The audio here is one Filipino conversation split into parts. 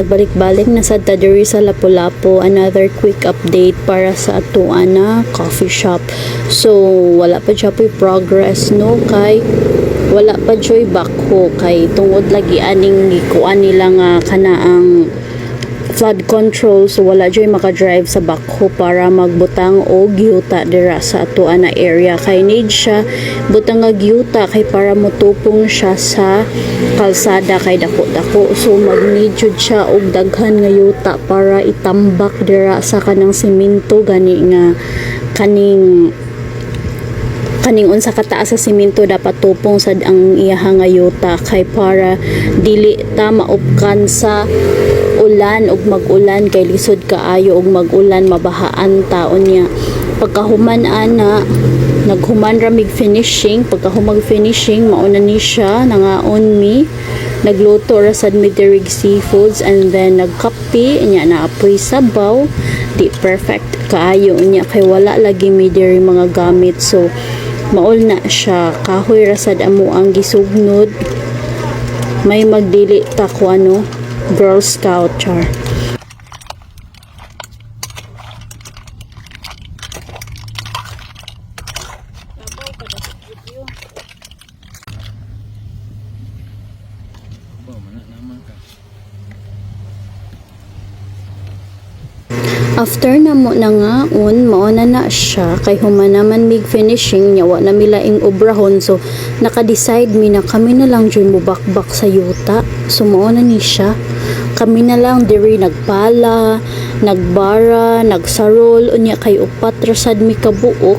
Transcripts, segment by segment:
nagbalik-balik na sad ta diri sa Lapu-Lapu. Another quick update para sa atuan na coffee shop. So wala pa siya progress no, kay wala pa joy backho kay tungod lagi aning gikuan nila nga kanaang flood control, so wala joy makadrive sa backho para magbutang og gyuta dira sa atuan na area. Kay need siya butang nga gyuta kay para motupong siya sa kalsada kay dako-dako, so mag-need jud siya og daghan nga yuta para itambak dira sa kanang semento gani nga kaning unsa kataas sa semento dapat tupong sad ang iyahang nga yuta kay para dili ta maupkan sa ulan ug mag-ulan kay lisod kaayo ug mag-ulan mabahaan taon niya. Pagkahuman ana naghuman ra mig finishing, pagkahumag finishing mauna ni siya nangaon mi nagluto ra sad mi dirig seafoods and then nagkape nya naapoy sabaw di perfect kaayo nya kay wala lagi mi diri mga gamit, so maol na siya kahoy ra sad amo ang gisugnod. May magdili ta ko ano Girl Scout char. After na mo nangaon, mauna na siya kay human naman mig finishing nya wa na milaing obrahon, so naka-decide mi na kami na lang dyan mubakbak sa yuta. So mauna ni siya kami na lang diri nagpala, nagbara, nagsarol unya kay upat rasad mi kabuok.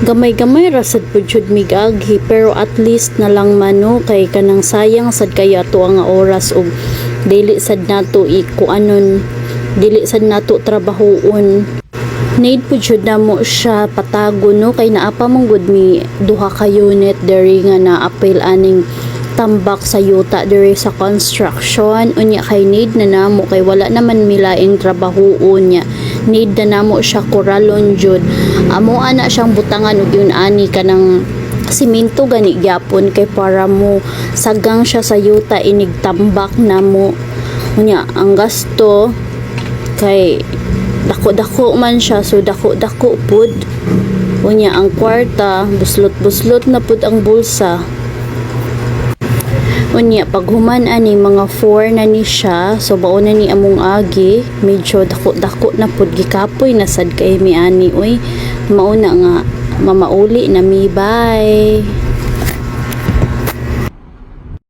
Gamay-gamay rasad pud jud mi gaghi pero at least na lang mano kay kanang sayang sad kaya ato nga oras ug dili sad nato ikuanon, dili sad nato trabahoon. Need po jud na mo siya patago no kay naapa mong good mi duha ka unit diri nga na-appeal aning tambak sa yuta diri sa construction unya kay need na namo kay wala naman milaing trabahoon nya. Need na namo siya koralon jud. Amo ana siyang butangan ug yun ani kanang simento gani gyapon kay para mo sagang siya sa yuta inig tambak namo. Unya ang gasto kay dako-dako man siya, so dako-dako pud. Unya ang kwarta buslot-buslot na pud ang bulsa. Unya paghuman ani mga 4 na ni siya, so bauna ni among agi medyo dako-dako na pud gikapoy na sad kay mi ani oy. Mauna nga mamauli na mi, bye.